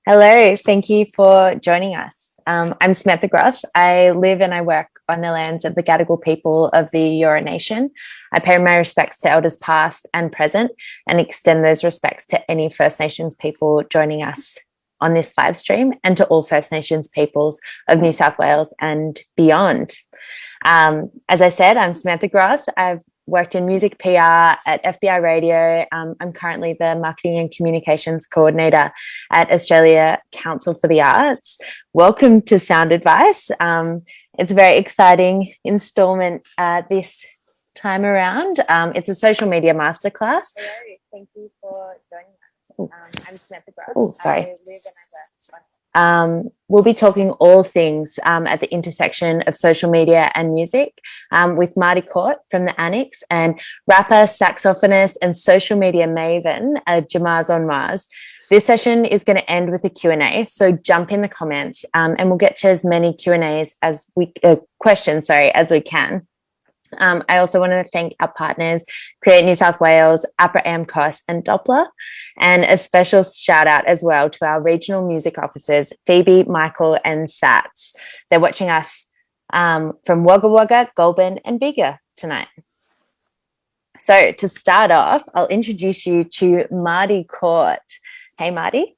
Hello, thank you for joining us. I'm Samantha Groth. I live and I work on the lands of the Gadigal people of the Eora Nation. I pay my respects to elders past and present and extend those respects to any First Nations people joining us on this live stream and to all First Nations peoples of New South Wales and beyond. As I said, I'm Samantha Groth. I've worked in music PR at FBI Radio. I'm currently the Marketing and Communications Coordinator at Australia Council for the Arts. Welcome to Sound Advice. It's a very exciting installment this time around. It's a social media masterclass. Hello, thank you for joining us. I'm Samantha Groth. Oh, sorry. I live and I work we'll be talking all things at the intersection of social media and music with Marty Court from the AMCOS and rapper, saxophonist and social media maven, Jamaz on Mars. This session is going to end with a Q&A, so jump in the comments and we'll get to as many Q&As as questions as we can. I also want to thank our partners, Create New South Wales, APRA, AMCOS and Doppler, and a special shout out as well to our regional music officers, Phoebe, Michael and Sats. They're watching us from Wagga Wagga, Goulburn and Bega tonight. So to start off, I'll introduce you to Marty Court. Hey, Marty.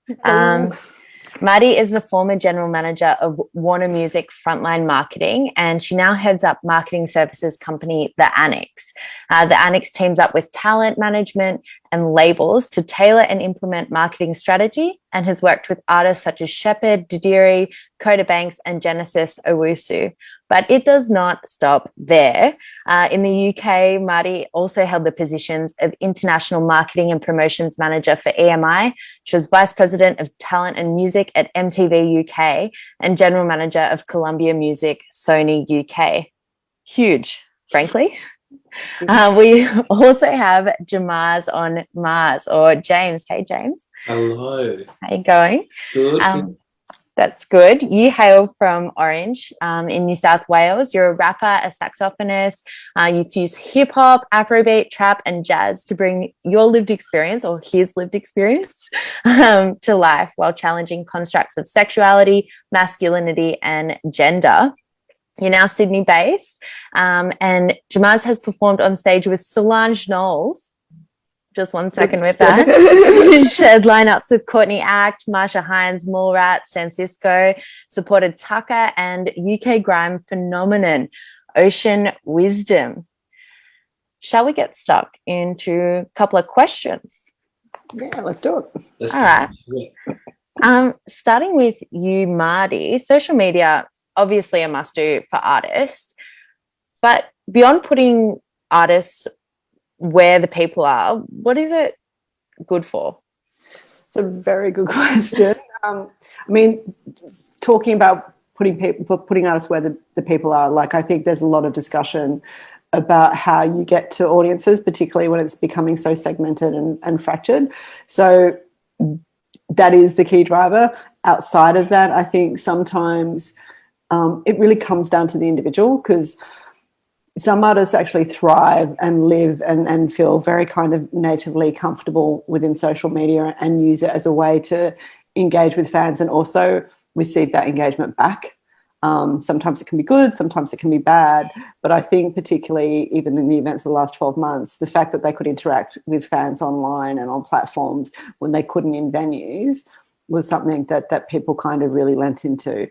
Marty is the former General Manager of Warner Music Frontline Marketing, and she now heads up marketing services company, the AMCOS. The AMCOS teams up with talent management and labels to tailor and implement marketing strategy and has worked with artists such as Shepherd, Didiri, Coda Banks and Genesis Owusu. But it does not stop there. In the UK, Marty also held the positions of International Marketing and Promotions Manager for EMI. She was Vice President of Talent and Music at MTV UK and General Manager of Columbia Music, Sony UK. Huge, frankly. We also have Jamaz on Mars, or James. Hey, James. Hello. How you going? Good. That's good. You hail from Orange in New South Wales. You're a rapper, a saxophonist. You fuse hip hop, Afrobeat, trap, and jazz to bring your lived experience or his lived experience to life while challenging constructs of sexuality, masculinity, and gender. You're now Sydney-based, and Jamaz has performed on stage with Solange Knowles. Just 1 second with that. Shared lineups with Courtney Act, Marsha Hines, Mallrat, Francisco, supported Tucker and UK grime phenomenon, Ocean Wisdom. Shall we get stuck into a couple of questions? Yeah, let's do it. All right. Starting with you, Marty, social media, obviously a must-do for artists, but beyond putting artists where the people are, what is it good for? It's a very good question. I mean, talking about putting artists where the people are, like, I think there's a lot of discussion about how you get to audiences, particularly when it's becoming so segmented and fractured. So that is the key driver. Outside of that, I think sometimes it really comes down to the individual, because some artists actually thrive and live and feel very kind of natively comfortable within social media and use it as a way to engage with fans and also receive that engagement back. Sometimes it can be good, sometimes it can be bad, but I think particularly even in the events of the last 12 months, the fact that they could interact with fans online and on platforms when they couldn't in venues was something that people kind of really lent into.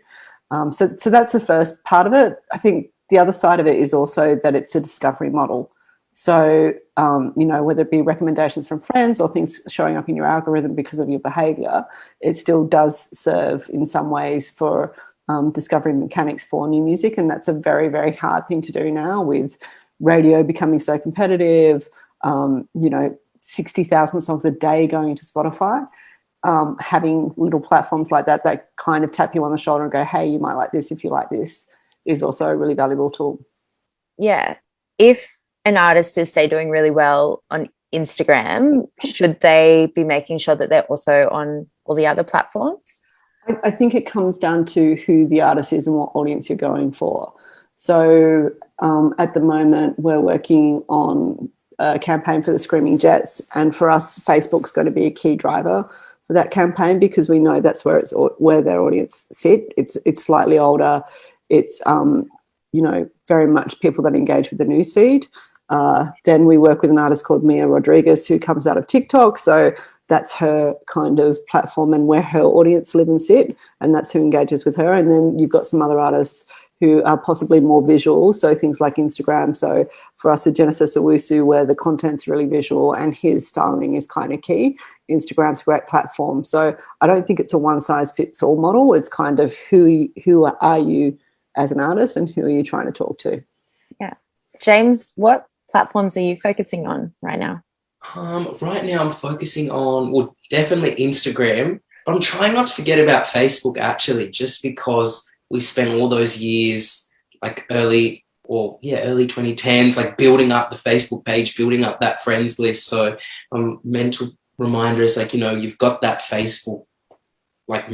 So that's the first part of it. I think the other side of it is also that it's a discovery model. So, whether it be recommendations from friends or things showing up in your algorithm because of your behaviour, it still does serve in some ways for discovery mechanics for new music. And that's a very, very hard thing to do now with radio becoming so competitive, 60,000 songs a day going to Spotify. Having little platforms like that kind of tap you on the shoulder and go, hey, you might like this if you like this, is also a really valuable tool. Yeah. If an artist is, say, doing really well on Instagram, should they be making sure that they're also on all the other platforms? I think it comes down to who the artist is and what audience you're going for. So at the moment, we're working on a campaign for the Screaming Jets, and for us, Facebook's going to be a key driver that campaign, because we know that's where their audience sit. It's slightly older. It's very much people that engage with the newsfeed. Then we work with an artist called Mia Rodriguez, who comes out of TikTok. So that's her kind of platform and where her audience live and sit, and that's who engages with her. And then you've got some other artists who are possibly more visual, so things like Instagram. So for us with Genesis Owusu, where the content's really visual and his styling is kind of key, Instagram's a great platform. So I don't think it's a one-size-fits-all model. It's kind of who are you as an artist and who are you trying to talk to? Yeah. James, what platforms are you focusing on right now? Right now I'm focusing on, well, definitely Instagram, but I'm trying not to forget about Facebook, actually, just because we spent all those years, like early 2010s, like building up the Facebook page, building up that friends list. So mental reminders, like, you've got that Facebook like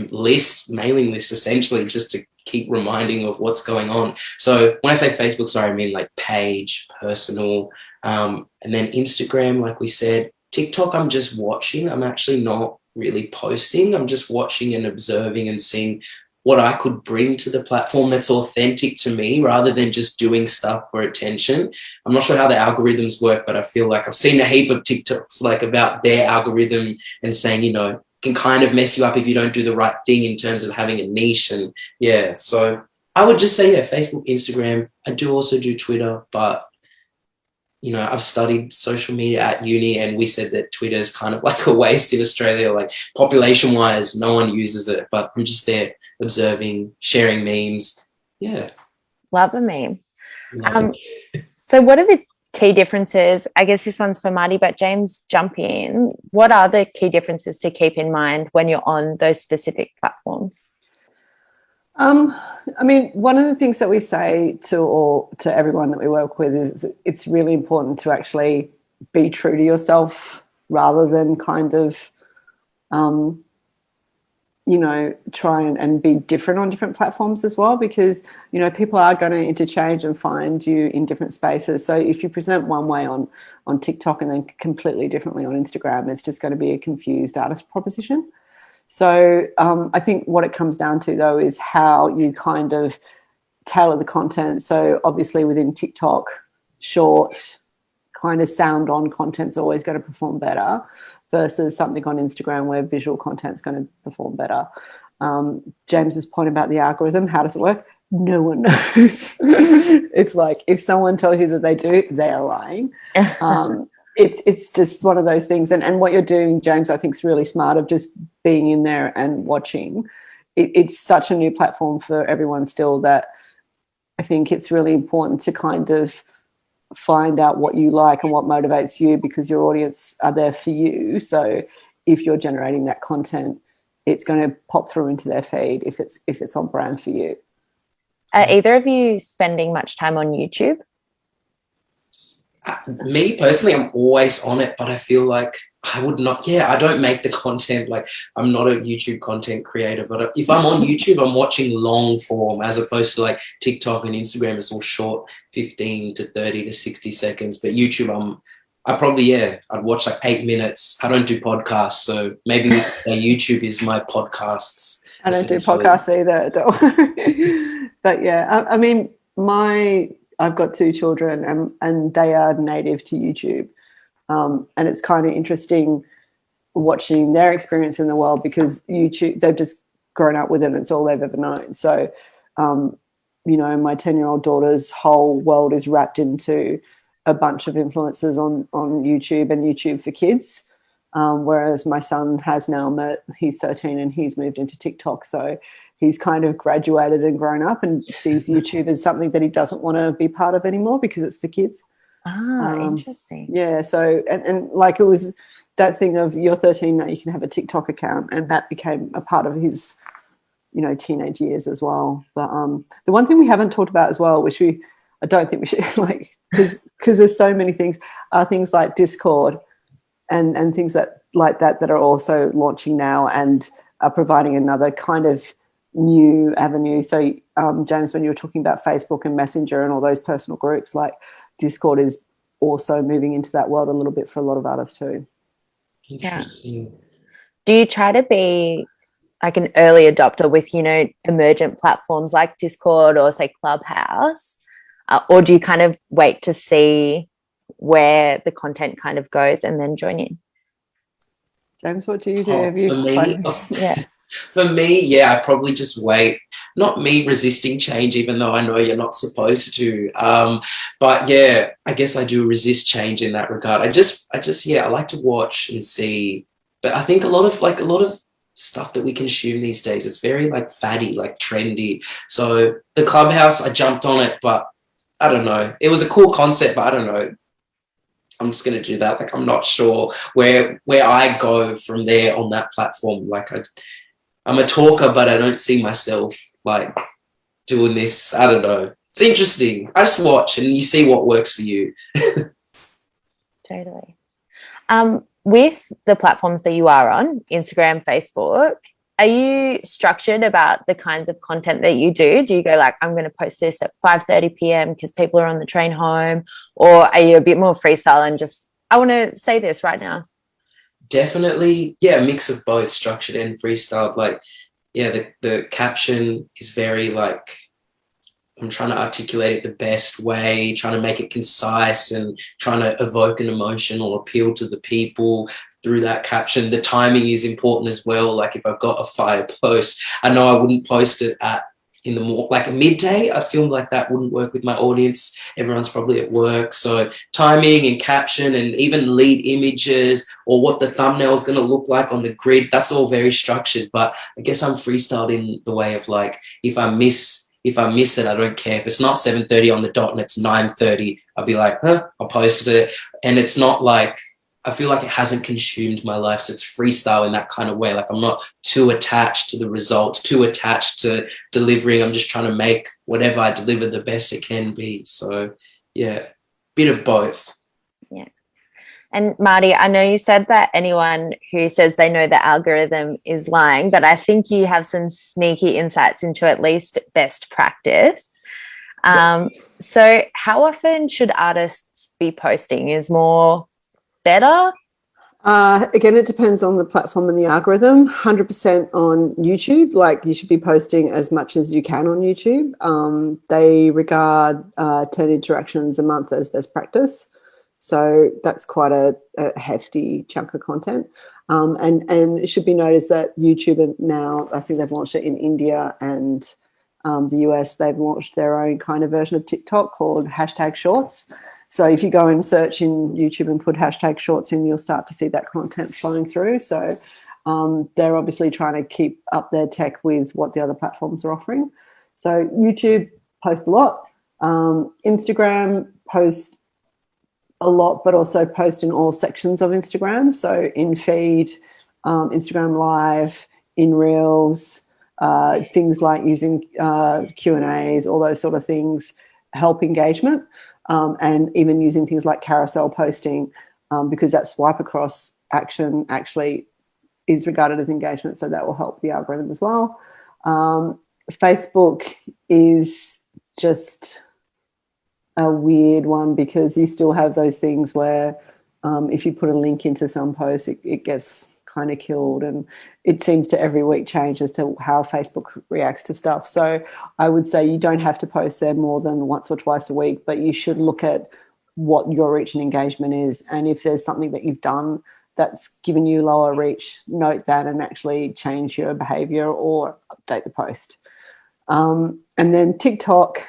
mailing list essentially, just to keep reminding of what's going on. So when I say Facebook, sorry, I mean like page, personal, and then Instagram, like we said. TikTok, I'm just watching. I'm actually not really posting. I'm just watching and observing and seeing what I could bring to the platform that's authentic to me, rather than just doing stuff for attention. I'm not sure how the algorithms work, but I feel like I've seen a heap of TikToks like about their algorithm and saying, can kind of mess you up if you don't do the right thing in terms of having a niche. And yeah, so I would just say, Facebook, Instagram. I do also do Twitter, but I've studied social media at uni, and we said that Twitter is kind of like a waste in Australia, like population wise, no one uses it, but I'm just there observing, sharing memes. Yeah. Love a meme. So what are the key differences? I guess this one's for Marty, but James, jump in. What are the key differences to keep in mind when you're on those specific platforms? One of the things that we say to everyone that we work with is it's really important to actually be true to yourself, rather than kind of, try and be different on different platforms as well, because, people are going to interchange and find you in different spaces. So if you present one way on TikTok and then completely differently on Instagram, it's just going to be a confused artist proposition. So I think what it comes down to, though, is how you kind of tailor the content. So obviously within TikTok, short, kind of sound-on content's always going to perform better versus something on Instagram where visual content's going to perform better. James's point about the algorithm, how does it work? No one knows. It's like if someone tells you that they do, they are lying. It's just one of those things. And what you're doing, James, I think is really smart, of just being in there and watching. It's such a new platform for everyone still, that I think it's really important to kind of find out what you like and what motivates you, because your audience are there for you. So if you're generating that content, it's going to pop through into their feed if it's on brand for you. Are either of you spending much time on YouTube? Me personally, I'm always on it, but I feel like I would not. Yeah, I don't make the content. Like, I'm not a YouTube content creator, but if I'm on YouTube, I'm watching long form, as opposed to like TikTok and Instagram. It's all short, 15 to 30 to 60 seconds. But YouTube, I'd watch like 8 minutes. I don't do podcasts, so maybe YouTube is my podcasts. I don't do podcasts either, but yeah, I've got 2 children and they are native to YouTube. And it's kind of interesting watching their experience in the world, because YouTube, they've just grown up with it and it's all they've ever known. So, my 10-year-old daughter's whole world is wrapped into a bunch of influencers on YouTube and YouTube for kids. Whereas my son has now he's 13 and he's moved into TikTok. So he's kind of graduated and grown up and sees YouTube as something that he doesn't want to be part of anymore because it's for kids. Interesting. Yeah. So, and like it was that thing of, you're 13 now, you can have a TikTok account, and that became a part of his, teenage years as well. But the one thing we haven't talked about as well, which I don't think we should, like, because there's so many things, are things like Discord and things that are also launching now and are providing another kind of new avenue. So James, when you were talking about Facebook and Messenger and all those personal groups, like Discord is also moving into that world a little bit for a lot of artists too. Yeah. Do you try to be like an early adopter with, you know, emergent platforms like Discord or say Clubhouse? Or do you kind of wait to see where the content kind of goes and then join in? James, what do you do? Oh, Have you for me, Yeah. for me, yeah, I probably just wait. Not me resisting change, even though I know you're not supposed to. But yeah, I guess I do resist change in that regard. Yeah, I like to watch and see. But I think a lot of stuff that we consume these days, it's very like faddy, like trendy. So the Clubhouse, I jumped on it, but I don't know. It was a cool concept, but I don't know. I'm just going to do that. Like, I'm not sure where I go from there on that platform. Like, I'm a talker, but I don't see myself like doing this. I don't know. It's interesting. I just watch and you see what works for you. Totally. With the platforms that you are on, Instagram, Facebook, are you structured about the kinds of content that you do? Do you go like, I'm going to post this at 5:30 p.m. because people are on the train home? Or are you a bit more freestyle and just, I want to say this right now? Definitely, yeah, a mix of both structured and freestyle. Like, yeah, the caption is very like, I'm trying to articulate it the best way, trying to make it concise and trying to evoke an emotion or appeal to the people through that caption. The timing is important as well. Like if I've got a fire post, I know I wouldn't post it in the like a midday. I feel like that wouldn't work with my audience. Everyone's probably at work. So timing and caption and even lead images or what the thumbnail is going to look like on the grid, that's all very structured. But I guess I'm freestyled in the way of like, if I miss it, I don't care. If it's not 7:30 on the dot and it's 9:30, I'll be like, I'll post it. And it's not like, I feel like it hasn't consumed my life. So it's freestyle in that kind of way. Like I'm not too attached to the results, too attached to delivering. I'm just trying to make whatever I deliver the best it can be. So yeah, bit of both. Yeah. And Marty, I know you said that anyone who says they know the algorithm is lying, but I think you have some sneaky insights into at least best practice. So how often should artists be posting? Is more better? Again, it depends on the platform and the algorithm. 100% on YouTube, like you should be posting as much as you can on YouTube. They regard 10 interactions a month as best practice. So that's quite a hefty chunk of content. And it should be noticed that YouTube now, I think they've launched it in India and the US, they've launched their own kind of version of TikTok called #Shorts. So if you go and search in YouTube and put #Shorts in, you'll start to see that content flowing through. So they're obviously trying to keep up their tech with what the other platforms are offering. So YouTube post a lot. Instagram post a lot, but also post in all sections of Instagram. So in feed, Instagram Live, in Reels, things like using Q&As, all those sort of things help engagement. And even using things like carousel posting, because that swipe across action actually is regarded as engagement, so that will help the algorithm as well. Facebook is just a weird one because you still have those things where if you put a link into some post, it gets kind of killed, and it seems to every week change as to how Facebook reacts to stuff. So I would say you don't have to post there more than once or twice a week, but you should look at what your reach and engagement is, and if there's something that you've done that's given you lower reach, note that and actually change your behavior or update the post. And then TikTok,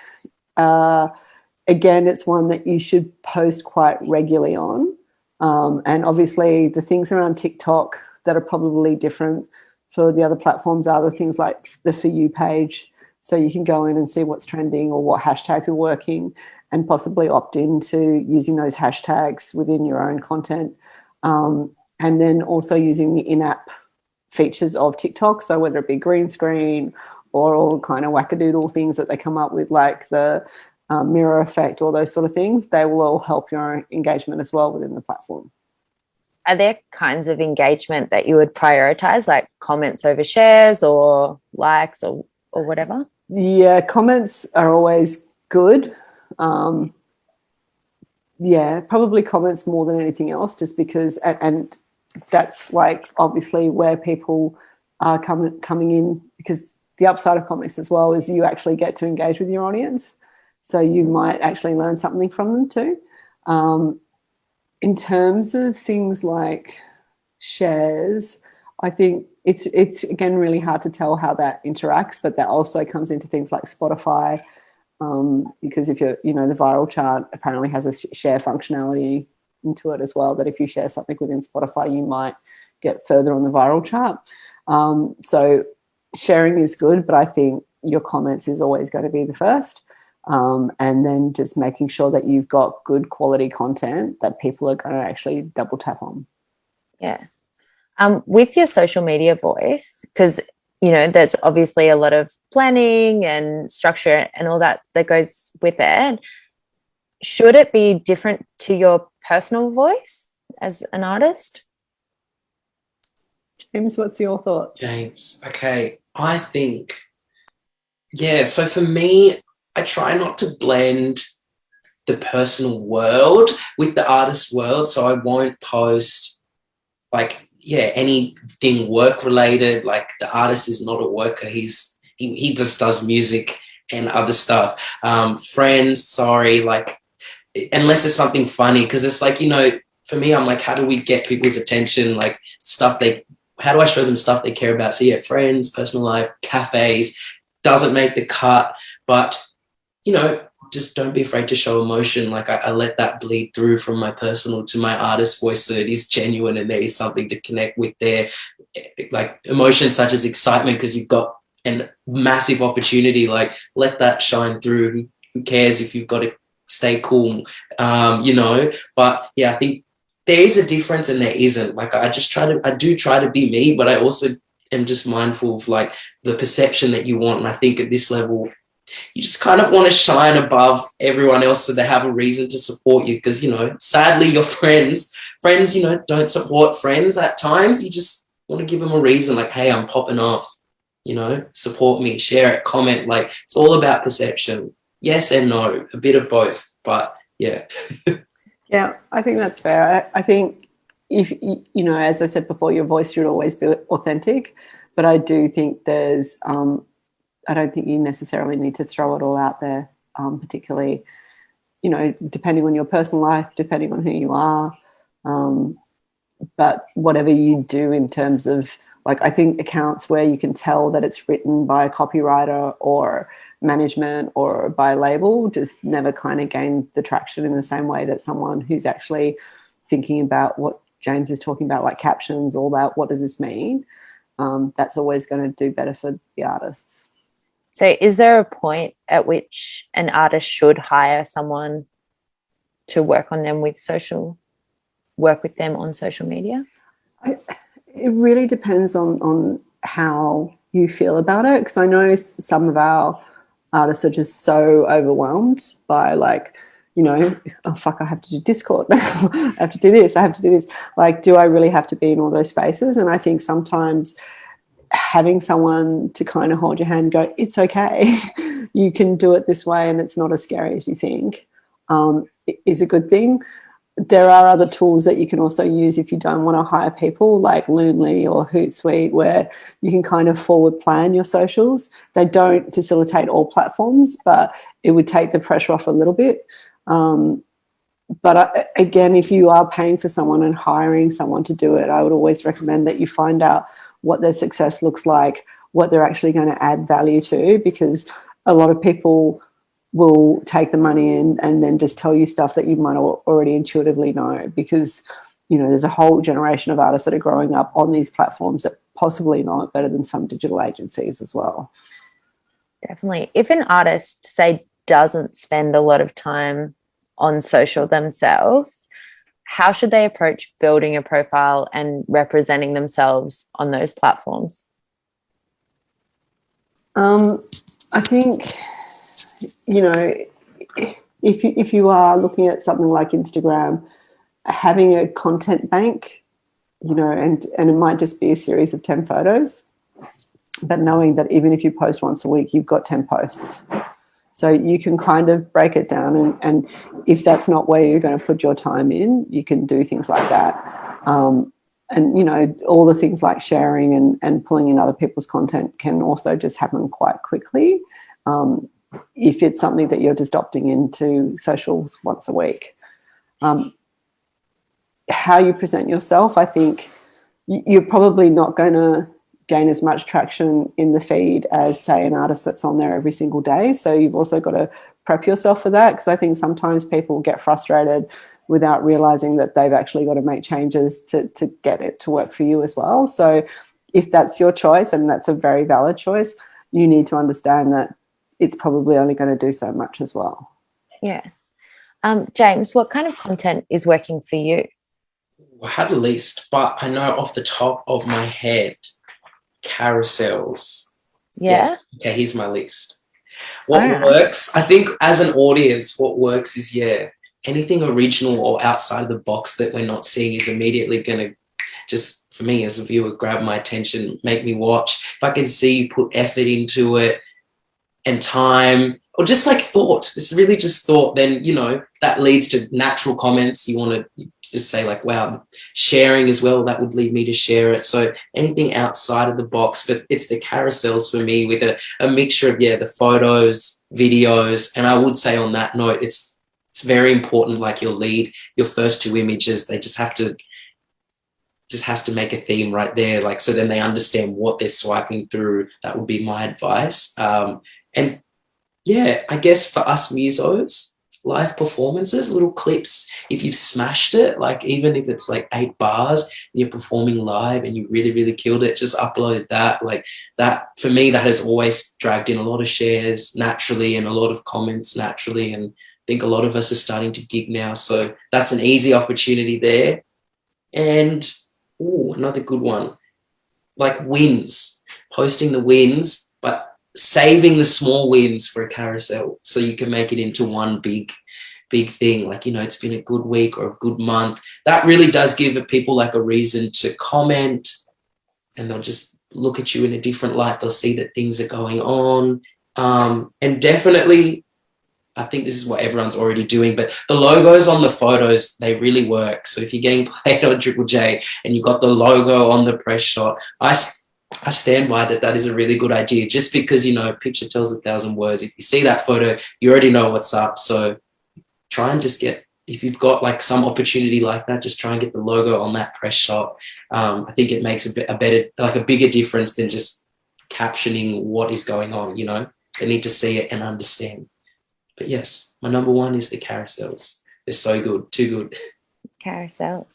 again, it's one that you should post quite regularly on. And obviously the things around TikTok that are probably different for the other platforms are the things like the For You page. So you can go in and see what's trending or what hashtags are working and possibly opt into using those hashtags within your own content. And then also using the in-app features of TikTok. So whether it be green screen or all kind of wackadoodle things that they come up with, like the mirror effect, all those sort of things, they will all help your engagement as well within the platform. Are there kinds of engagement that you would prioritize, like comments over shares or likes or whatever? Yeah, comments are always good. Yeah, probably comments more than anything else, just because, and that's like obviously where people are coming in, because the upside of comics as well is you actually get to engage with your audience. So you might actually learn something from them too. In terms of things like shares, I think it's again really hard to tell how that interacts, but that also comes into things like Spotify, because if you're, the viral chart apparently has a share functionality into it as well, that if you share something within Spotify, you might get further on the viral chart. So sharing is good, but I think your comments is always going to be the first. And then just making sure that you've got good quality content that people are going to actually double tap on. Yeah. With your social media voice, because, there's obviously a lot of planning and structure and all that goes with it. Should it be different to your personal voice as an artist? James, what's your thoughts? James, okay. I think, so for me, I try not to blend the personal world with the artist world. So I won't post anything work related. Like, the artist is not a worker. He just does music and other stuff. Friends, sorry, like, unless it's something funny, because it's like, for me, I'm like, how do we get people's attention? Like, how do I show them stuff they care about? So friends, personal life, cafes, doesn't make the cut, but just don't be afraid to show emotion. Like, I let that bleed through from my personal to my artist voice, so it is genuine and there is something to connect with there, like emotions such as excitement because you've got a massive opportunity. Like, let that shine through. Who cares if you've got to stay cool, but I think there is a difference and there isn't. Like, I do try to be me, but I also am just mindful of like the perception that you want. And I think at this level, you just kind of want to shine above everyone else so they have a reason to support you. Because, sadly, your friends, don't support friends at times. You just want to give them a reason, like, hey, I'm popping off, support me, share it, comment. Like, it's all about perception. Yes and no, a bit of both, but yeah. Yeah, I think that's fair. I think if, as I said before, your voice should always be authentic, but I do think I don't think you necessarily need to throw it all out there, particularly, depending on your personal life, depending on who you are. But whatever you do in terms of, like, I think accounts where you can tell that it's written by a copywriter or management or by a label just never kind of gain the traction in the same way that someone who's actually thinking about what James is talking about, like captions, all that, what does this mean? That's always going to do better for the artists. So is there a point at which an artist should hire someone to work with them on social media? It really depends on how you feel about it, because I know some of our artists are just so overwhelmed by, like, oh fuck, I have to do Discord, I have to do this, like, do I really have to be in all those spaces? And I think sometimes having someone to kind of hold your hand and go, it's okay, you can do it this way and it's not as scary as you think, is a good thing. There are other tools that you can also use if you don't want to hire people, like Loonly or Hootsuite, where you can kind of forward plan your socials. They don't facilitate all platforms, but it would take the pressure off a little bit. But again, if you are paying for someone and hiring someone to do it, I would always recommend that you find out what their success looks like, what they're actually going to add value to, because a lot of people will take the money in and then just tell you stuff that you might already intuitively know, because, there's a whole generation of artists that are growing up on these platforms that possibly know it better than some digital agencies as well. Definitely. If an artist, say, doesn't spend a lot of time on social themselves, how should they approach building a profile and representing themselves on those platforms? I think, if you are looking at something like Instagram, having a content bank, and it might just be a series of 10 photos, but knowing that even if you post once a week, you've got 10 posts. So you can kind of break it down, and if that's not where you're going to put your time in, you can do things like that. and, you know, all the things like sharing and pulling in other people's content can also just happen quite quickly. If it's something that you're just opting into socials once a week. How you present yourself, I think you're probably not going to gain as much traction in the feed as, say, an artist that's on there every single day. So you've also got to prep yourself for that, because I think sometimes people get frustrated without realizing that they've actually got to make changes to get it to work for you as well. So if that's your choice, and that's a very valid choice, you need to understand that it's probably only going to do so much as well. Yeah. James, what kind of content is working for you? I had a list, but I know off the top of my head, carousels. Yeah. Yes. Okay, here's my list. What works, I think as an audience, what works is, anything original or outside of the box that we're not seeing is immediately going to just, for me as a viewer, grab my attention, make me watch. If I can see you put effort into it and time, or just like thought, it's really just thought, then, you know, that leads to natural comments. You want to just say like, wow, sharing as well, that would lead me to share it. So anything outside of the box, but it's the carousels for me, with a mixture of, the photos, videos. And I would say on that note, it's very important, like your first two images, they just has to make a theme right there. Like, so then they understand what they're swiping through. That would be my advice. And I guess for us musos, live performances, little clips, if you've smashed it, like even if it's like 8 bars and you're performing live and you really, really killed it, just upload that. Like that, for me, that has always dragged in a lot of shares naturally and a lot of comments naturally. And I think a lot of us are starting to gig now. So that's an easy opportunity there. And another good one, like wins, posting the wins, but saving the small wins for a carousel so you can make it into one big thing. Like, you know, it's been a good week or a good month. That really does give people like a reason to comment, and they'll just look at you in a different light. They'll see that things are going on. And definitely, I think this is what everyone's already doing, but the logos on the photos, they really work. So if you're getting played on Triple J and you've got the logo on the press shot, I stand by that is a really good idea, just because, you know, a picture tells 1,000 words. If you see that photo, you already know what's up. So try and just if you've got like some opportunity like that, just try and get the logo on that press shot. I think it makes a bigger difference than just captioning what is going on, you know. They need to see it and understand. But yes, my number one is the carousels. They're so good, too good. Carousels.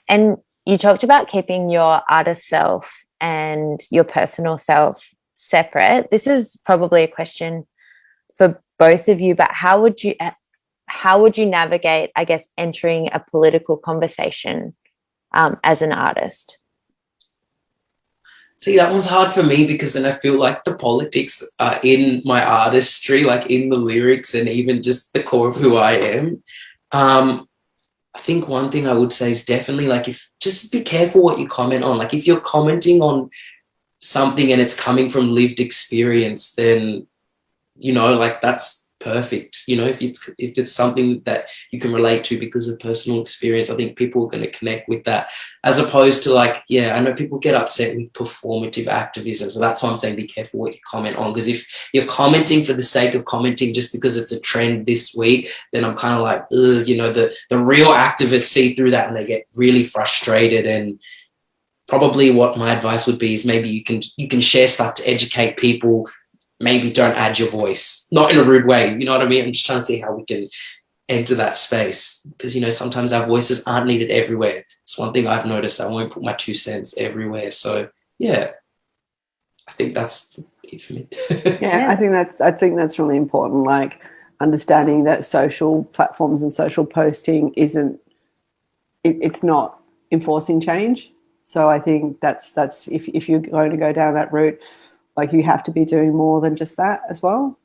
And you talked about keeping your artist self and your personal self separate. This is probably a question for both of you, but how would you navigate, I guess, entering a political conversation as an artist? See, that one's hard for me, because then I feel like the politics are in my artistry, like in the lyrics and even just the core of who I am. I think one thing I would say is definitely like, just be careful what you comment on. Like if you're commenting on something and it's coming from lived experience, then, you know, like that's perfect. You know, if it's something that you can relate to because of personal experience, I think people are going to connect with that, as opposed to like, I know people get upset with performative activism. So that's why I'm saying be careful what you comment on, because if you're commenting for the sake of commenting just because it's a trend this week, then I'm kind of like, you know, the real activists see through that and they get really frustrated. And probably what my advice would be is maybe you can share stuff to educate people. Maybe don't add your voice, not in a rude way. You know what I mean? I'm just trying to see how we can enter that space, because, you know, sometimes our voices aren't needed everywhere. It's one thing I've noticed. I won't put my 2 cents everywhere. So I think that's it for me. I think that's really important. Like understanding that social platforms and social posting it's not enforcing change. So I think that's if you're going to go down that route, like you have to be doing more than just that as well.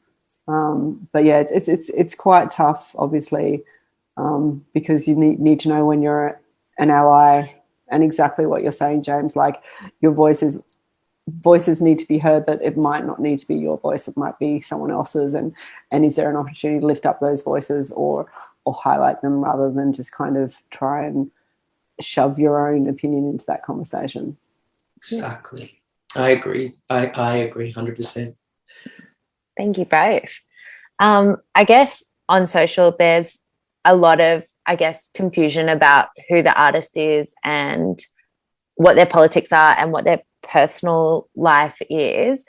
But it's quite tough, obviously, because you need to know when you're an ally, and exactly what you're saying, James. Like your voices need to be heard, but it might not need to be your voice. It might be someone else's. And is there an opportunity to lift up those voices or highlight them, rather than just kind of try and shove your own opinion into that conversation. Exactly. I agree. I agree 100%. Thank you both. I guess on social, there's a lot of, I guess, confusion about who the artist is and what their politics are and what their personal life is.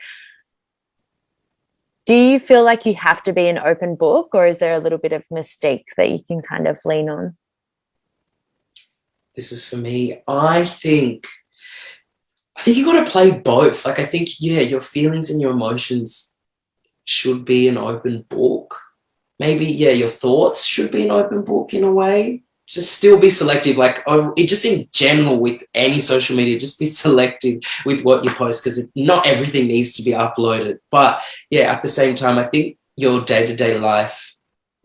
Do you feel like you have to be an open book, or is there a little bit of mystique that you can kind of lean on? This is for me. I think you got to play both. Like, I think, yeah, your feelings and your emotions should be an open book. Maybe, yeah, your thoughts should be an open book in a way. Just still be selective, like just in general with any social media, just be selective with what you post, because not everything needs to be uploaded. But yeah, at the same time, I think your day-to-day life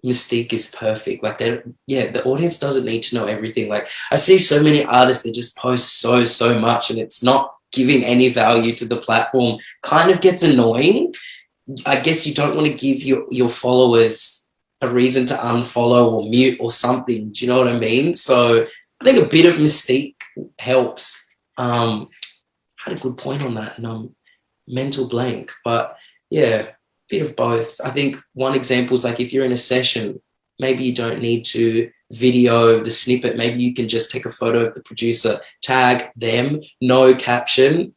mystique is perfect. Like, the audience doesn't need to know everything. Like, I see so many artists that just post so much and it's not giving any value to the platform. Kind of gets annoying. I guess you don't want to give your followers a reason to unfollow or mute or something. Do you know what I mean? So I think a bit of mystique helps. I had a good point on that and I'm mental blank. But yeah, a bit of both. I think one example is like, if you're in a session, maybe you don't need to video the snippet. Maybe you can just take a photo of the producer, tag them, no caption,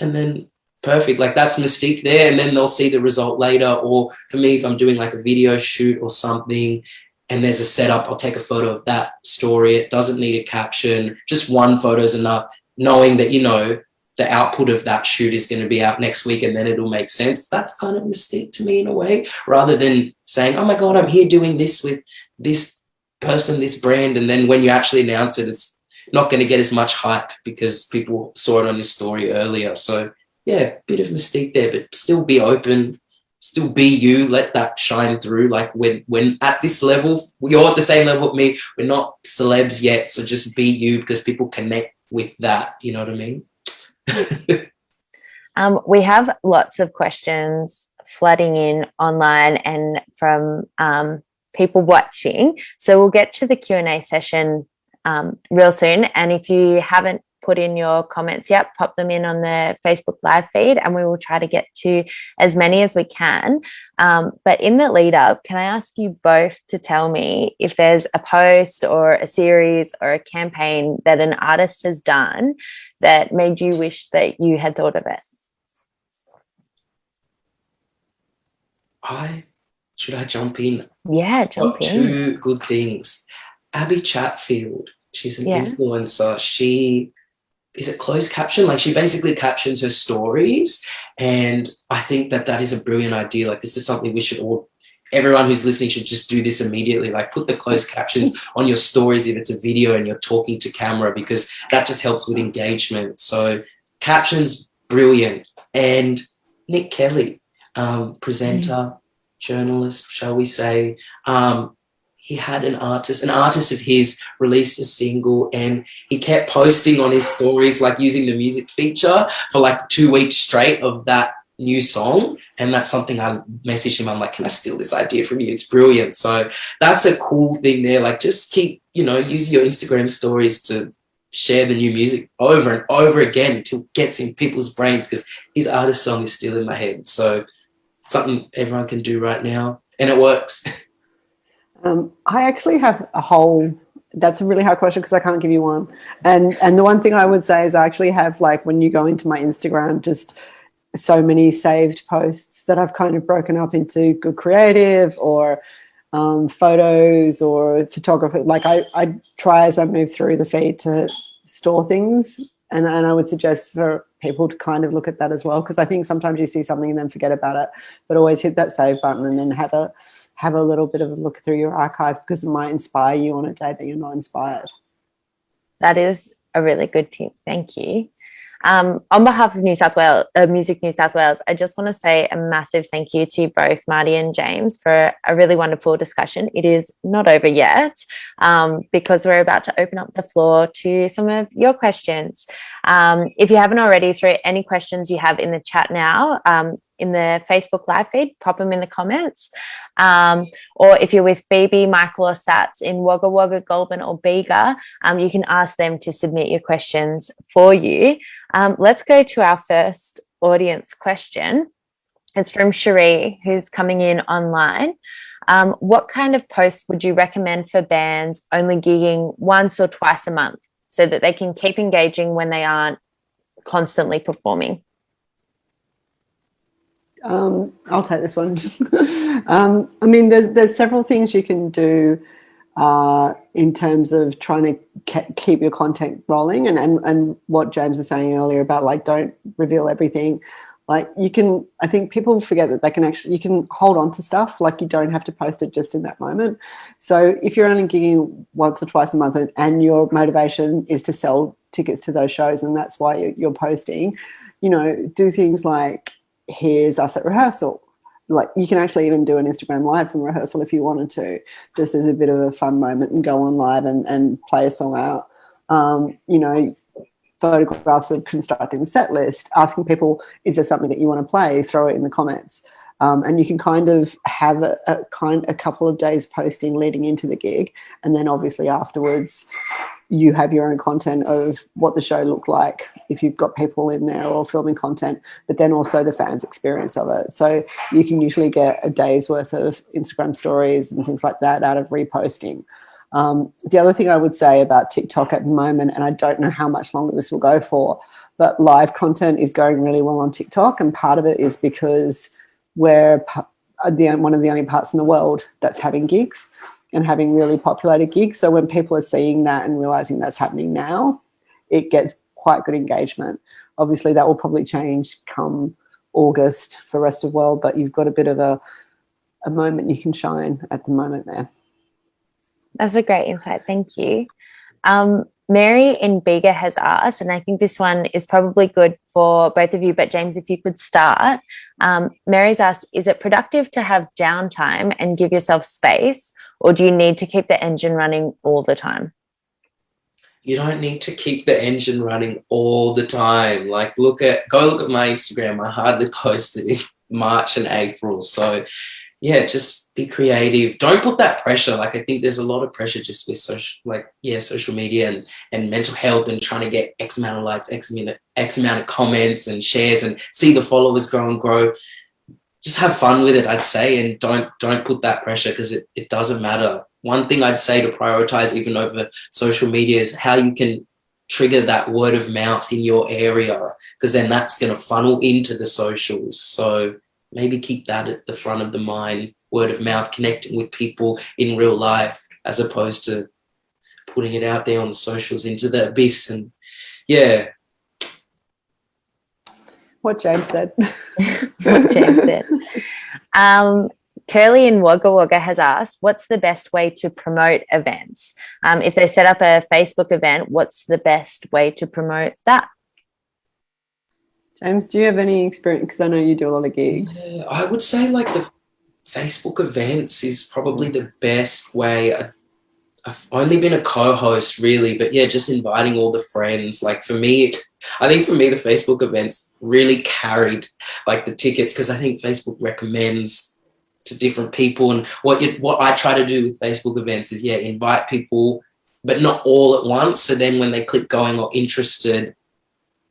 and then perfect. Like, that's mystique there, and then they'll see the result later. Or for me, if I'm doing like a video shoot or something and there's a setup, I'll take a photo of that story. It doesn't need a caption, just one photo is enough, knowing that, you know, the output of that shoot is going to be out next week and then it'll make sense. That's kind of mystique to me in a way, rather than saying, oh my God, I'm here doing this with this person, this brand, and then when you actually announce it, it's not going to get as much hype because people saw it on this story earlier. So yeah, bit of mystique there, but still be open, still be you, let that shine through. Like, when at this level, you're at the same level with me, we're not celebs yet, so just be you, because people connect with that, you know what I mean? We have lots of questions flooding in online and from people watching, so we'll get to the Q&A session real soon. And if you haven't put in your comments yet, pop them in on the Facebook live feed and we will try to get to as many as we can. But in the lead up, can I ask you both to tell me if there's a post or a series or a campaign that an artist has done that made you wish that you had thought of it? Should I jump in? Yeah, jump in. Two good things. Abby Chatfield, she's an influencer. She is it closed caption? Like, she basically captions her stories, and I think that is a brilliant idea. Like, this is something we should everyone who's listening should just do this immediately. Like, put the closed captions on your stories if it's a video and you're talking to camera, because that just helps with engagement. So captions, brilliant. And Nick Kelly, presenter, journalist, shall we say, he had an artist of his released a single, and he kept posting on his stories, like using the music feature for like 2 weeks straight of that new song. And that's something I messaged him. I'm like, can I steal this idea from you? It's brilliant. So that's a cool thing there. Like, just keep, use your Instagram stories to share the new music over and over again until it gets in people's brains, because his artist song is still in my head. So something everyone can do right now, and it works. I actually have that's a really hard question because I can't give you one. And the one thing I would say is I actually have, like, when you go into my Instagram, just so many saved posts that I've kind of broken up into good creative or photos or photography. Like, I try as I move through the feed to store things. And I would suggest for people to kind of look at that as well, because I think sometimes you see something and then forget about it, but always hit that save button and then have a little bit of a look through your archive, because it might inspire you on a day that you're not inspired. That is a really good tip. Thank you. On behalf of Music New South Wales, I just want to say a massive thank you to both Marty and James for a really wonderful discussion. It is not over yet, because we're about to open up the floor to some of your questions. If you haven't already, throw any questions you have in the chat now. in the Facebook live feed, pop them in the comments. Or if you're with BB, Michael, or Sats in Wagga Wagga, Goulburn, or Bega, you can ask them to submit your questions for you. Let's go to our first audience question. It's from Cherie, who's coming in online. What kind of posts would you recommend for bands only gigging once or twice a month so that they can keep engaging when they aren't constantly performing? I'll take this one. I mean, there's several things you can do in terms of trying to keep your content rolling, and what James was saying earlier about, like, don't reveal everything. Like, you can, I think people forget that they can actually, you can hold on to stuff. Like, you don't have to post it just in that moment. So if you're only gigging once or twice a month and your motivation is to sell tickets to those shows, and that's why you're posting, you know, do things like, here's us at rehearsal. Like, you can actually even do an Instagram live from rehearsal if you wanted to, just as a bit of a fun moment, and go on live and play a song out. You know, photographs of constructing the set list, asking people, is there something that you want to play? Throw it in the comments. And you can kind of have a couple of days posting leading into the gig, and then obviously afterwards you have your own content of what the show looked like if you've got people in there or filming content, but then also the fans' experience of it. So you can usually get a day's worth of Instagram stories and things like that out of reposting. The other thing I would say about TikTok at the moment, and I don't know how much longer this will go for, but live content is going really well on TikTok, and part of it is because we're one of the only parts in the world that's having gigs and having really populated gigs. So when people are seeing that and realizing that's happening now, it gets quite good engagement. Obviously, that will probably change come August for rest of the world, but you've got a bit of a moment you can shine at the moment there. That's a great insight. Thank you. Mary in Bega has asked, and I think this one is probably good for both of you, but James, if you could start. Mary's asked, is it productive to have downtime and give yourself space, or do you need to keep the engine running all the time? You don't need to keep the engine running all the time. Like, go look at my Instagram. I hardly posted in March and April. So yeah, just be creative. Don't put that pressure. Like, I think there's a lot of pressure just with social media and mental health, and trying to get X amount of likes, X amount of comments and shares, and see the followers grow and grow. Just have fun with it, I'd say, and don't put that pressure, because it doesn't matter. One thing I'd say to prioritize even over social media is how you can trigger that word of mouth in your area, because then that's going to funnel into the socials. So maybe keep that at the front of the mind, word of mouth, connecting with people in real life, as opposed to putting it out there on the socials into the abyss. And yeah. What James said. What James said. Curly in Wagga Wagga has asked, what's the best way to promote events? If they set up a Facebook event, what's the best way to promote that? James, do you have any experience? Because I know you do a lot of gigs. Yeah, I would say like the Facebook events is probably the best way. I've only been a co-host really, but yeah, just inviting all the friends. Like for me, I think the Facebook events really carried like the tickets, because I think Facebook recommends to different people. And what I try to do with Facebook events is, yeah, invite people, but not all at once. So then when they click going or interested,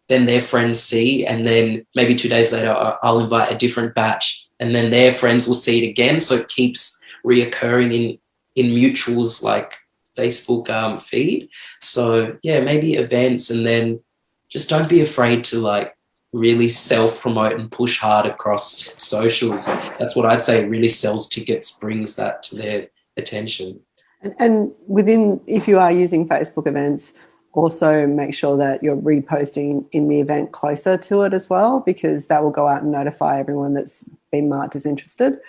then their friends see, and then maybe 2 days later, I'll invite a different batch, and then their friends will see it again. So it keeps reoccurring in mutuals like Facebook feed. So yeah, maybe events, and then just don't be afraid to like really self-promote and push hard across socials. That's what I'd say really sells tickets, brings that to their attention. And within, if you are using Facebook events, also make sure that you're reposting in the event closer to it as well, because that will go out and notify everyone that's been marked as interested.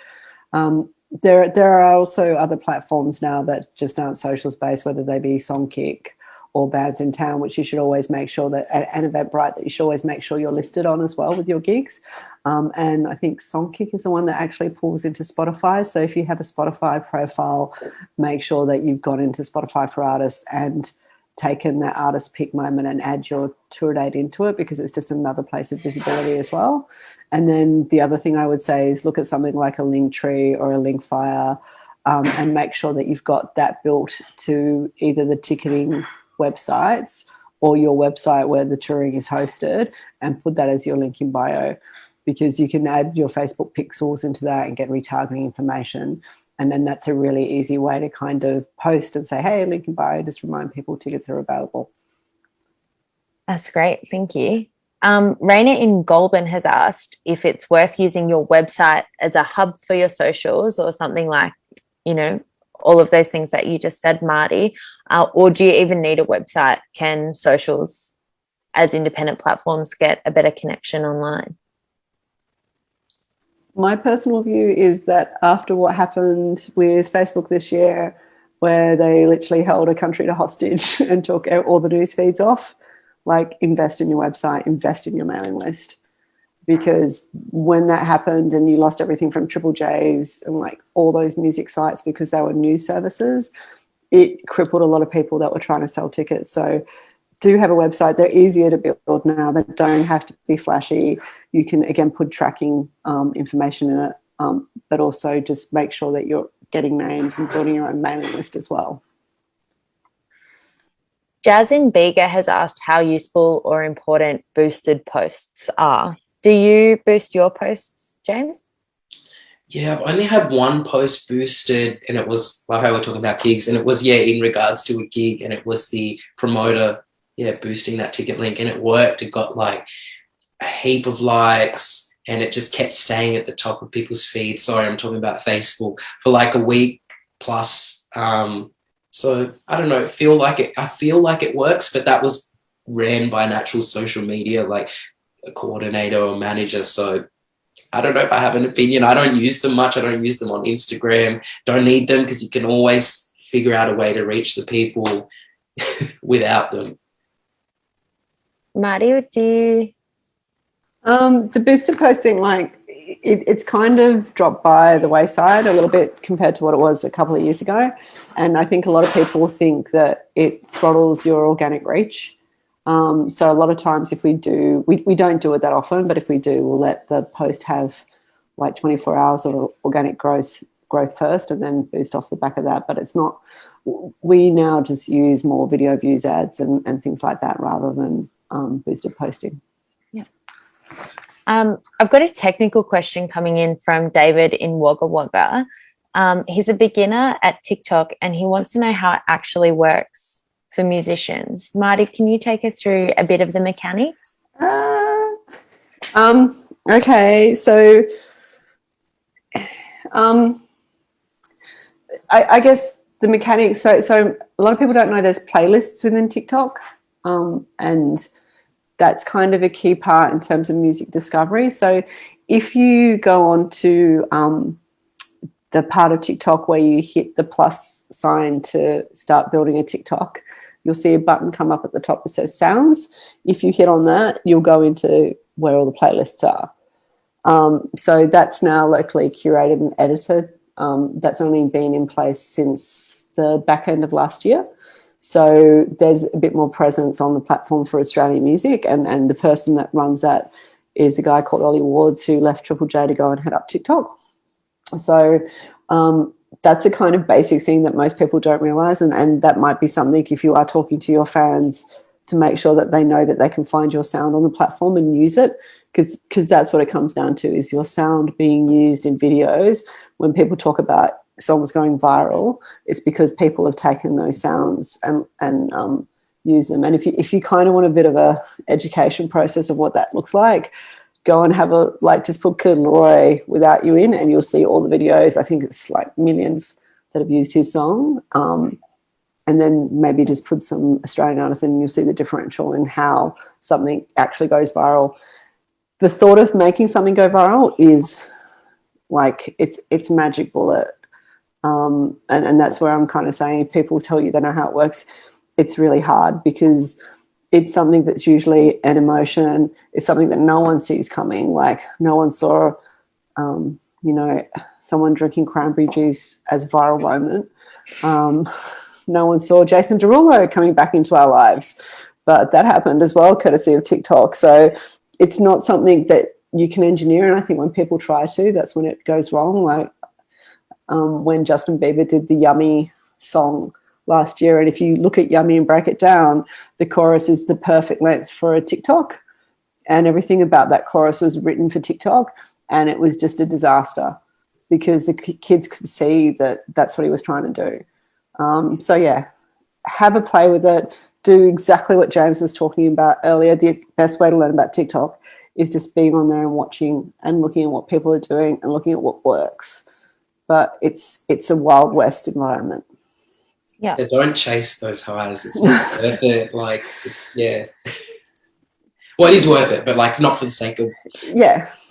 There are also other platforms now that just aren't socials based, whether they be Songkick or Bands in Town, which you should always make sure that, and Eventbrite, that you should always make sure you're listed on as well with your gigs. And I think Songkick is the one that actually pulls into Spotify. So if you have a Spotify profile, make sure that you've gone into Spotify for Artists and taken that artist pick moment and add your tour date into it, because it's just another place of visibility as well. And then the other thing I would say is look at something like a Linktree or a Linkfire, and make sure that you've got that built to either the ticketing websites or your website where the touring is hosted, and put that as your link in bio, because you can add your Facebook pixels into that and get retargeting information. And then that's a really easy way to kind of post and say, hey, link in bio, just remind people tickets are available. That's great. Thank you. Raina in Goulburn has asked if it's worth using your website as a hub for your socials, or something like, you know, all of those things that you just said, Marty, or do you even need a website? Can socials as independent platforms get a better connection online? My personal view is that after what happened with Facebook this year, where they literally held a country to hostage and took all the news feeds off, like, invest in your website, invest in your mailing list. Because when that happened and you lost everything from Triple J's and like all those music sites because they were news services, it crippled a lot of people that were trying to sell tickets. So do have a website. They're easier to build now. They don't have to be flashy. You can, again, put tracking information in it, but also just make sure that you're getting names and building your own mailing list as well. Jazz in Bega has asked how useful or important boosted posts are. Do you boost your posts, James? Yeah, I've only had one post boosted, and it was like how we're talking about gigs, and it was, in regards to a gig, and it was the promoter, boosting that ticket link, and it worked. It got like a heap of likes, and it just kept staying at the top of people's feeds. Sorry, I'm talking about Facebook for like a week plus. So I don't know, I feel like it works, but that was ran by an actual social media, like a coordinator or manager. So I don't know if I have an opinion. I don't use them much. I don't use them on Instagram. Don't need them, because you can always figure out a way to reach the people without them. Marty, do you? The boosted posting, like, it's kind of dropped by the wayside a little bit compared to what it was a couple of years ago. And I think a lot of people think that it throttles your organic reach. So a lot of times if we do, we don't do it that often, but if we do, we'll let the post have like 24 hours of organic growth first, and then boost off the back of that. But it's not, we now just use more video views ads and things like that rather than boosted posting. Yeah. I've got a technical question coming in from David in Wagga Wagga. He's a beginner at TikTok and he wants to know how it actually works for musicians. Marty, can you take us through a bit of the mechanics? Okay, so I guess the mechanics, so a lot of people don't know there's playlists within TikTok, and that's kind of a key part in terms of music discovery. So if you go on to the part of TikTok where you hit the plus sign to start building a TikTok, you'll see a button come up at the top that says sounds. If you hit on that, you'll go into where all the playlists are. So that's now locally curated and edited. That's only been in place since the back end of last year. So there's a bit more presence on the platform for Australian music, and the person that runs that is a guy called Ollie Wards, who left Triple J to go and head up TikTok. So that's a kind of basic thing that most people don't realise, and that might be something if you are talking to your fans to make sure that they know that they can find your sound on the platform and use it, because that's what it comes down to, is your sound being used in videos. When people talk about songs going viral, it's because people have taken those sounds and use them. And if you kind of want a bit of a education process of what that looks like, go and have a, like, just put Kid Leroy without you in, and you'll see all the videos. I think it's like millions that have used his song. And then maybe just put some Australian artists in, and you'll see the differential in how something actually goes viral. The thought of making something go viral is like, it's magic bullet. And that's where I'm kind of saying, if people tell you they know how it works, it's really hard, because it's something that's usually an emotion. It's something that no one sees coming. Like, no one saw, someone drinking cranberry juice as a viral moment. no one saw Jason Derulo coming back into our lives, but that happened as well, courtesy of TikTok. So it's not something that you can engineer, and I think when people try to, that's when it goes wrong. Like when Justin Bieber did the Yummy song last year, and if you look at Yummy and break it down, the chorus is the perfect length for a TikTok, and everything about that chorus was written for TikTok, and it was just a disaster because the kids could see that that's what he was trying to do. So yeah, have a play with it. Do exactly what James was talking about earlier. The best way to learn about TikTok is just being on there and watching and looking at what people are doing and looking at what works. But it's a Wild West environment. Yeah. Don't chase those highs. It's not worth it. Like, it's, yeah. Well, it is worth it, but like not for the sake of health.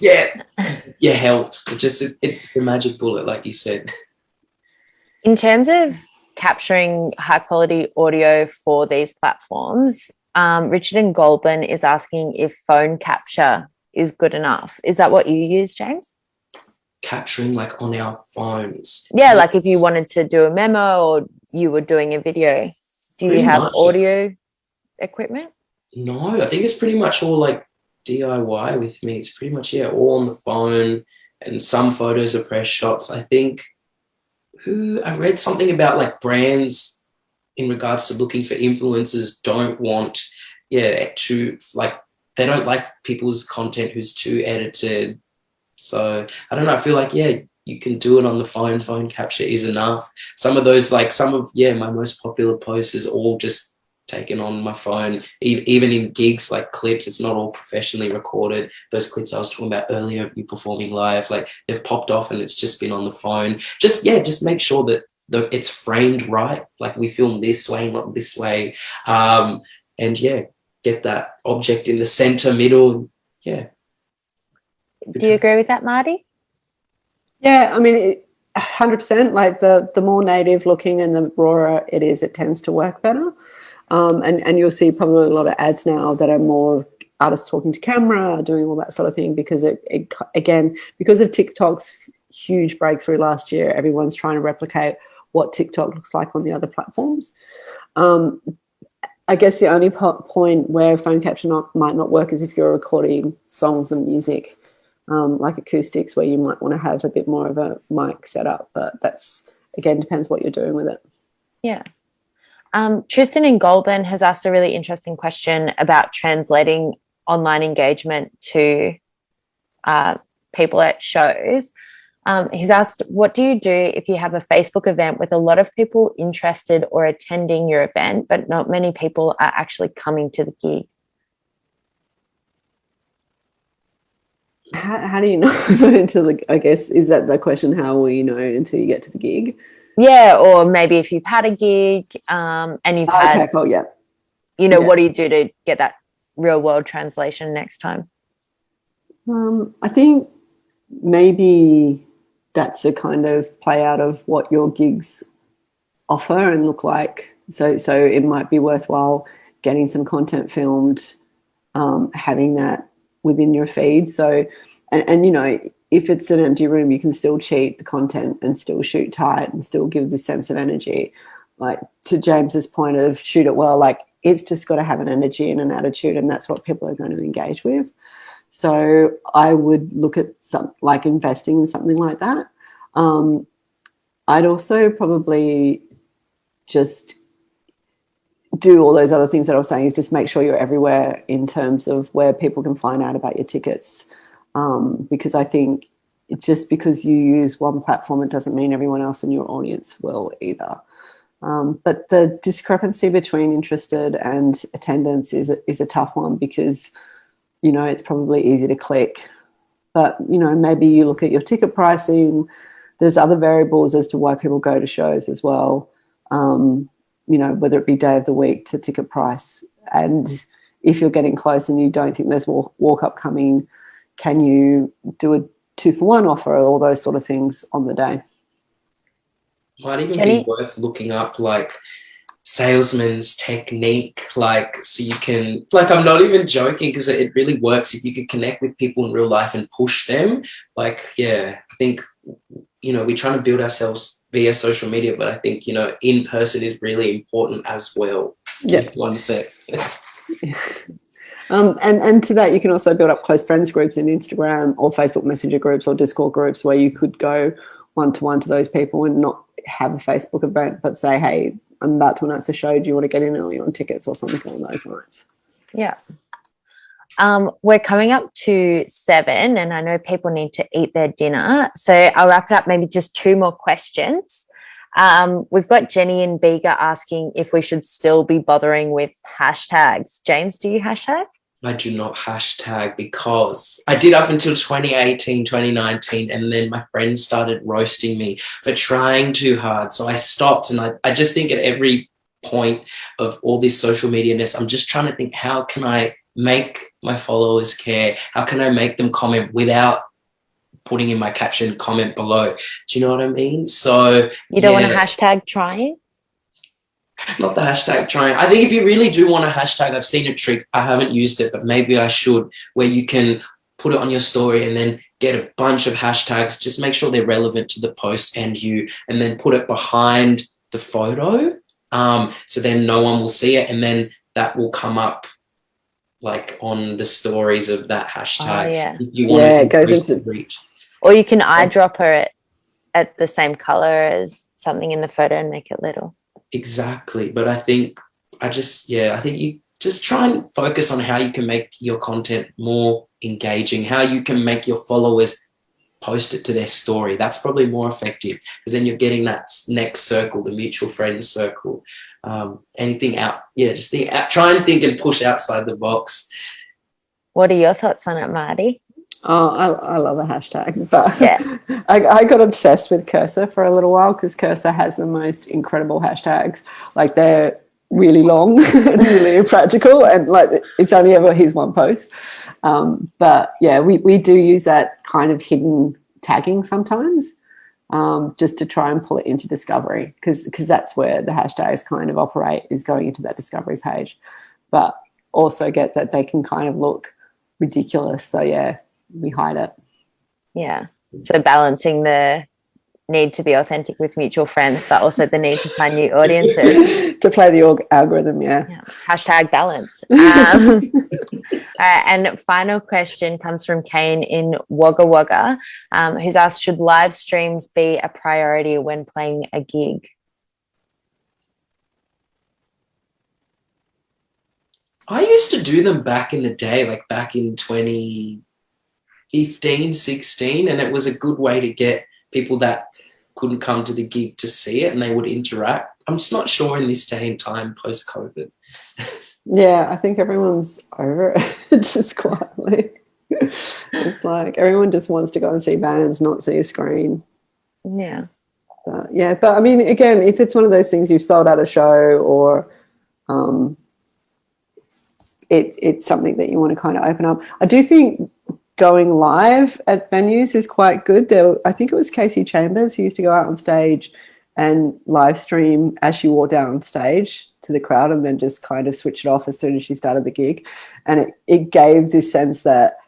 It's a magic bullet, like you said. In terms of capturing high quality audio for these platforms, Richard and Goldman is asking if phone capture is good enough. Is that what you use, James? Capturing like on our phones. Yeah, like if you wanted to do a memo or you were doing a video, do you have audio equipment? No, I think it's pretty much all like DIY with me. It's pretty much, all on the phone, and some photos are press shots. I think I read something about like brands in regards to looking for influencers don't want, to like, they don't like people's content who's too edited. So I don't know. I feel like, you can do it on the phone. Phone capture is enough. Some of those, like some of, my most popular posts is all just taken on my phone. Even in gigs, like clips, it's not all professionally recorded. Those clips I was talking about earlier, you performing live, like they've popped off and it's just been on the phone. Just make sure that it's framed right. Like we film this way, not this way. And get that object in the center, middle. Yeah. Do you agree with that, Marty? Yeah, I mean, 100%. Like the more native looking and the rawer it is, it tends to work better. And you'll see probably a lot of ads now that are more artists talking to camera, doing all that sort of thing, because it again, because of TikTok's huge breakthrough last year, everyone's trying to replicate what TikTok looks like on the other platforms. I guess the only point where phone capture might not work is if you're recording songs and music, like acoustics, where you might want to have a bit more of a mic setup. But that's, again, depends what you're doing with it. Yeah. Tristan in Goulburn has asked a really interesting question about translating online engagement to people at shows. He's asked, what do you do if you have a Facebook event with a lot of people interested or attending your event, but not many people are actually coming to the gig? How do you know until I guess, is that the question? How will you know until you get to the gig? Yeah, or maybe if you've had a gig and you've had, okay, cool, what do you do to get that real world translation next time? I think maybe that's a kind of play out of what your gigs offer and look like. So it might be worthwhile getting some content filmed, having that within your feed. So, and if it's an empty room, you can still cheat the content and still shoot tight and still give the sense of energy. Like to James's point of shoot it well, like it's just got to have an energy and an attitude, and that's what people are going to engage with. So I would look at like investing in something like that. I'd also probably just do all those other things that I was saying, is just make sure you're everywhere in terms of where people can find out about your tickets. Because I think just because you use one platform, it doesn't mean everyone else in your audience will either. But the discrepancy between interested and attendance is a tough one, because, it's probably easy to click. But, maybe you look at your ticket pricing. There's other variables as to why people go to shows as well, whether it be day of the week to ticket price. And if you're getting close and you don't think there's walk-up coming, can you do a 2-for-1 offer, all those sort of things on the day? Might even be worth looking up like salesman's technique, like so you can, like, I'm not even joking, because it really works if you can connect with people in real life and push them. Like, I think, we're trying to build ourselves via social media, but I think, in person is really important as well. Yeah. One sec. And to that, you can also build up close friends groups in Instagram or Facebook Messenger groups or Discord groups where you could go one-to-one to those people and not have a Facebook event, but say, hey, I'm about to announce a show. Do you want to get in early on tickets or something along those lines? Yeah. We're coming up to 7 and I know people need to eat their dinner. So I'll wrap it up, maybe just 2 more questions. We've got Jenny and Bega asking if we should still be bothering with hashtags. James, do you hashtag? I do not hashtag because I did up until 2018, 2019, and then my friends started roasting me for trying too hard. So I stopped, and I just think at every point of all this social media-ness, I'm just trying to think, how can I make my followers care? How can I make them comment without putting in my caption, comment below? Do you know what I mean? So you don't want to hashtag trying? Not the hashtag trying. I think if you really do want a hashtag, I've seen a trick. I haven't used it, but maybe I should, where you can put it on your story and then get a bunch of hashtags. Just make sure they're relevant to the post and you, and then put it behind the photo. So then no one will see it, and then that will come up like on the stories of that hashtag. Oh, yeah. If you want it goes into reach. Or you can eyedropper it at the same color as something in the photo and make it little. Exactly. But I think I think you just try and focus on how you can make your content more engaging, how you can make your followers post it to their story. That's probably more effective, because then you're getting that next circle, the mutual friends circle. Anything out. Yeah, just try and think and push outside the box. What are your thoughts on it, Marty? Oh, I love a hashtag, but yeah. I got obsessed with Cursor for a little while because Cursor has the most incredible hashtags. Like, they're really long and really impractical, and like it's only ever his one post. But yeah, we do use that kind of hidden tagging sometimes, just to try and pull it into discovery, because that's where the hashtags kind of operate, is going into that discovery page, but also get that they can kind of look ridiculous. So yeah, we hide it. Yeah. So balancing the need to be authentic with mutual friends, but also the need to find new audiences. To play the algorithm, yeah. Hashtag balance. All right, and final question comes from Kane in Wagga Wagga, who's asked, should live streams be a priority when playing a gig? I used to do them back in the day, like back in 2015, 16, and it was a good way to get people that couldn't come to the gig to see it, and they would interact. I'm just not sure in this day and time post-COVID. Yeah, I think everyone's over it, just quietly. It's like everyone just wants to go and see bands, not see a screen. Yeah. But I mean, again, if it's one of those things you've sold out a show, or it's something that you want to kind of open up. I do think going live at venues is quite good. I think it was Casey Chambers who used to go out on stage and live stream as she walked down on stage to the crowd, and then just kind of switch it off as soon as she started the gig. And it gave this sense that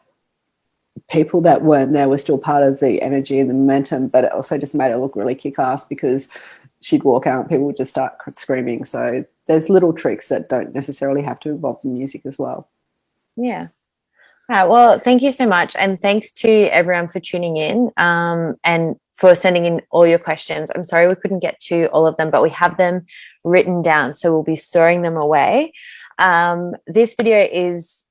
people that weren't there were still part of the energy and the momentum, but it also just made it look really kick-ass, because she'd walk out and people would just start screaming. So there's little tricks that don't necessarily have to involve the music as well. Yeah. All right, well, thank you so much. And thanks to everyone for tuning in, and for sending in all your questions. I'm sorry we couldn't get to all of them, but we have them written down, so we'll be storing them away. This video is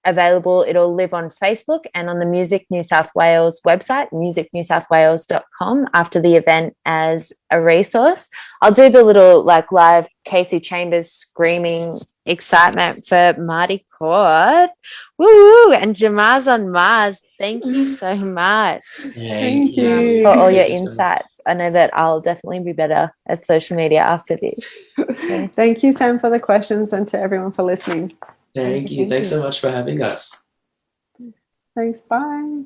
available. It'll live on Facebook and on the Music New South Wales website, musicnewsouthwales.com, after the event as a resource. I'll do the little like live Casey Chambers screaming excitement for Marty Groth. Woo! And Jamar's on Mars. Thank you so much. Thank you for all your insights. I know that I'll definitely be better at social media after this. Okay. Thank you, Sam, for the questions, and to everyone for listening. Thank you. Thanks so much for having us. Thanks. Bye.